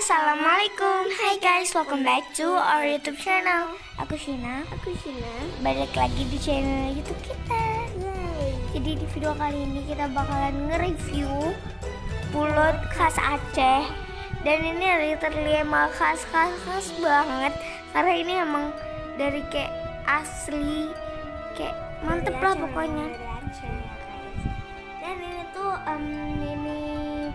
Assalamualaikum. Hai guys, welcome back to our YouTube channel. Aku Shina. Balik lagi di channel YouTube kita. Jadi di video kali ini kita bakalan nge-review pulut khas Aceh. Dan ini literally emang khas banget. Karena ini emang dari kayak asli, kayak mantep lah pokoknya. Dan ini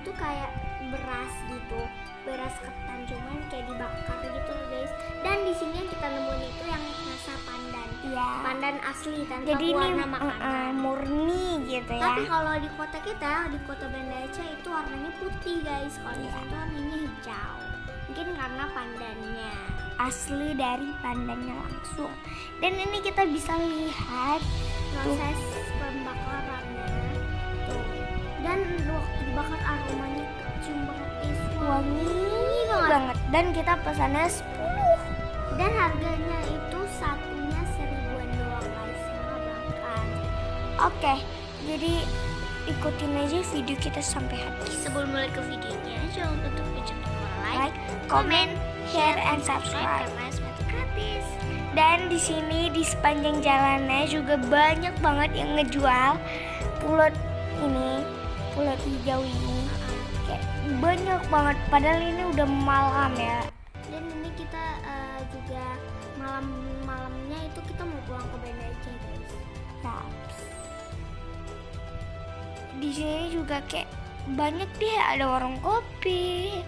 tuh kayak beras gitu, beras ketan, cuman kayak dibakar gitu loh guys. Dan di sini yang kita nemuin itu yang rasa pandan, pandan asli tanpa jadi warna ini makanan, murni gitu ya. Tapi kalau di kota kita, di kota Banda Aceh itu warnanya putih guys. Kalau di situ warnanya hijau, mungkin karena pandannya Asli dari pandannya langsung. Dan ini kita bisa lihat proses pembakarannya tuh. Dan waktu dibakar aromanya kecium banget, wangi banget. Dan kita pesannya 10. Dan harganya itu satunya 1000-an doang guys, bahkan. Oke, jadi ikutin aja video kita sampai habis. Sebelum mulai ke videonya, jangan lupa untuk pencet tombol like, comment, share, and subscribe. karena semua itu gratis. Dan di sini di sepanjang jalannya juga banyak banget yang ngejual pulut ini, pulut hijau ini. Kayak banyak banget. Padahal ini udah malam ya. Dan ini kita juga malamnya itu kita mau pulang ke Banda Aceh guys. Nah, di sini juga kayak banyak deh, ada warung kopi,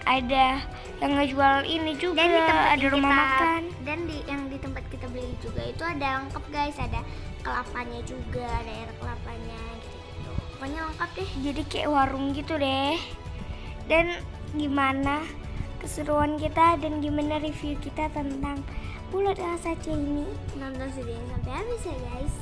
ada yang ngejual ini juga, Dan di tempat ada rumah makan. Dan yang di tempat kita beli juga itu ada lengkap guys, ada kelapanya juga, ada air kelapanya gitu. Pokoknya lengkap deh. Jadi kayak warung gitu deh. Dan gimana keseruan kita dan gimana review kita tentang pulut khas Aceh ini? Nonton videonya sampai habis ya guys.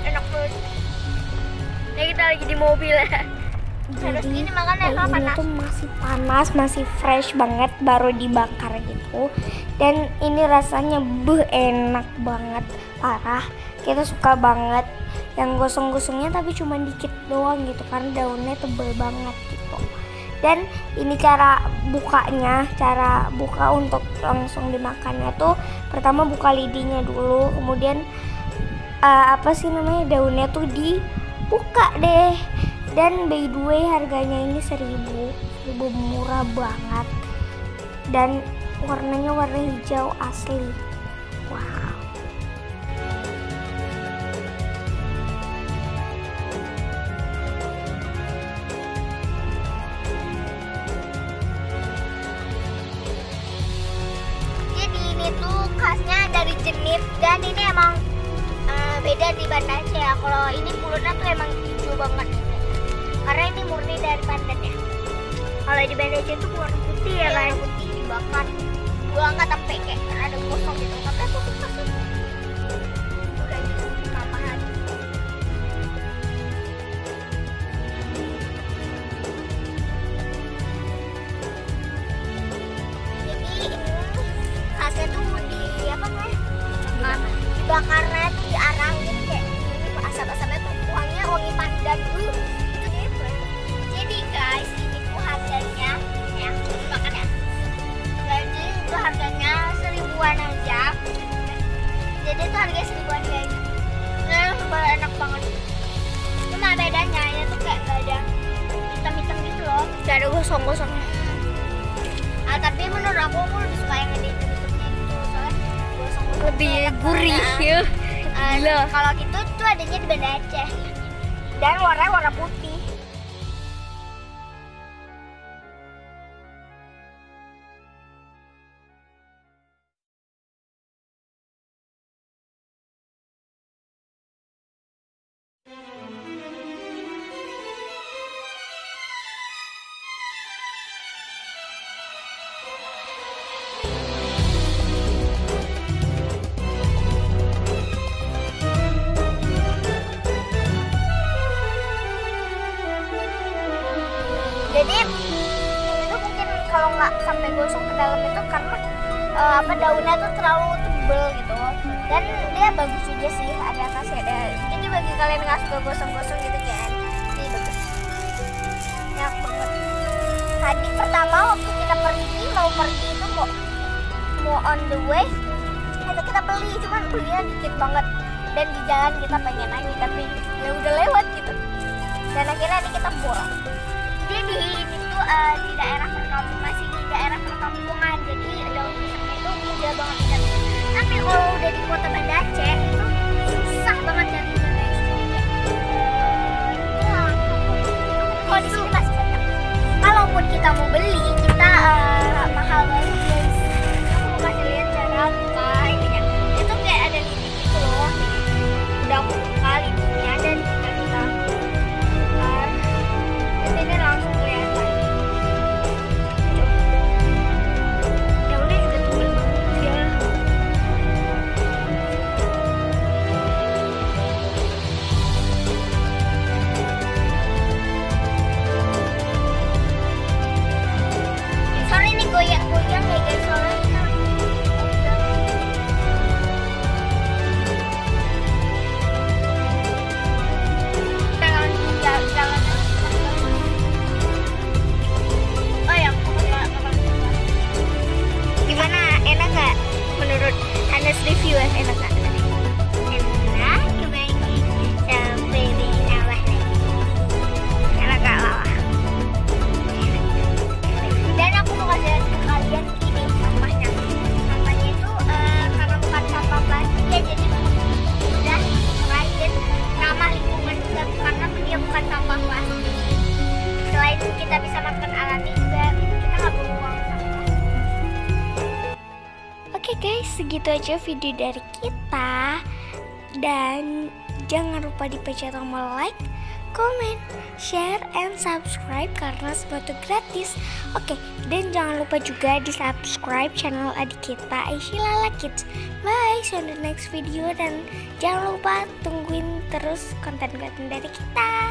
Enak banget. Ya kita lagi di mobil ya. Terus ini makannya ini panas. tuh masih panas, masih fresh banget, baru dibakar gitu. Dan ini rasanya enak banget, parah. Kita suka banget yang gosong-gosongnya, tapi cuma dikit doang gitu karena daunnya tebel banget gitu. Dan ini cara bukanya, cara buka untuk langsung dimakannya tuh pertama buka lidinya dulu, kemudian daunnya tuh dibuka deh. Dan by the way harganya ini 1000 murah banget. Dan warnanya warna hijau asli. Wow. Jadi ini tuh khasnya dari Jenif, dan ini emang beda di Banda Aceh ya. Kalau ini pulutnya tuh emang hijau banget karena ini murni dari pandan ya. Kalau di Banda Aceh itu warna putih ya kan? Warna putih dibakar, gua nggak sampai kayak ada gosong gitu, tapi aku suka sih. Udah tambahan. Jadi ini khasnya tuh dibakarnya tuh diarangin kayak ini asap-asapnya tuh wangi pandan tuh itu dia. Jadi guys, ini tuh harganya ya, makan ya. Jadi itu harganya 1000-an aja. Jadi itu harganya 1000-an guys. Nah, super enak banget. Cuma bedanya ya tuh kayak gak ada hitam-hitam gitu loh, Gak ada gosong-gosongnya. tapi menurut aku lebih suka yang ada hitam-hitamnya gitu, soalnya gosong-gosong Lebih kayak gurih ada. ya. Gila. Kalau gitu tuh adanya di Banda Aceh. Dan warnanya warna putih. Jadi itu mungkin kalau nggak sampai gosong ke dalam itu karena daunnya tuh terlalu tebel gitu. Dan dia bagus juga sih, ada kasih ada. Jadi bagi kalian nggak suka gosong-gosong gitu kan, ini bagus. Enak banget. Tadi pertama waktu kita mau pergi itu mau on the way, itu kita beli, cuman belinya dikit banget. Dan di jalan kita pengen lagi, tapi ya udah lewat gitu. Dan akhirnya ini kita pulang. Jadi ini tuh di daerah perkampungan, masih di daerah perkampungan. Jadi daun pisangnya itu mudah banget dicari. Tapi kalau udah di kota Banda Aceh itu susah banget carinya guys. Kalau di sini masih banyak. Kalaupun kita mau beli, kita mahal banget guys. Aku mau kasih lihat cara buka ininya. Itu kayak ada lidi gitu loh. Udah aku buka lidinya dan tinggal kita buka. Dan ini langsung kelihatan. Daunnya juga tebal banget ya. Soalnya ini goyang-goyang ya guys, soalnya kita jalan. Oh ya, gimana? Enak nggak? Menurut Anas review ya, enak nggak? Enak, kembali sampai di bawah lagi. Enak nggak bawah? Dan aku mau kasih lihat ke kalian ini sampahnya. Sampahnya itu karena bukan sampah plastik ya, jadi udah selain ramah lingkungan juga karena dia bukan sampah plastik. Selain kita bisa makan alami juga, kita nggak buang sampah. Oke guys, segitu aja video dari kita. Dan jangan lupa dipencet tombol like, comment, share, and subscribe karena semua itu gratis. Oke, dan jangan lupa juga di subscribe channel adik kita Aisyilala Kids. Bye, see you on the next video. Dan jangan lupa tungguin terus konten-konten dari kita.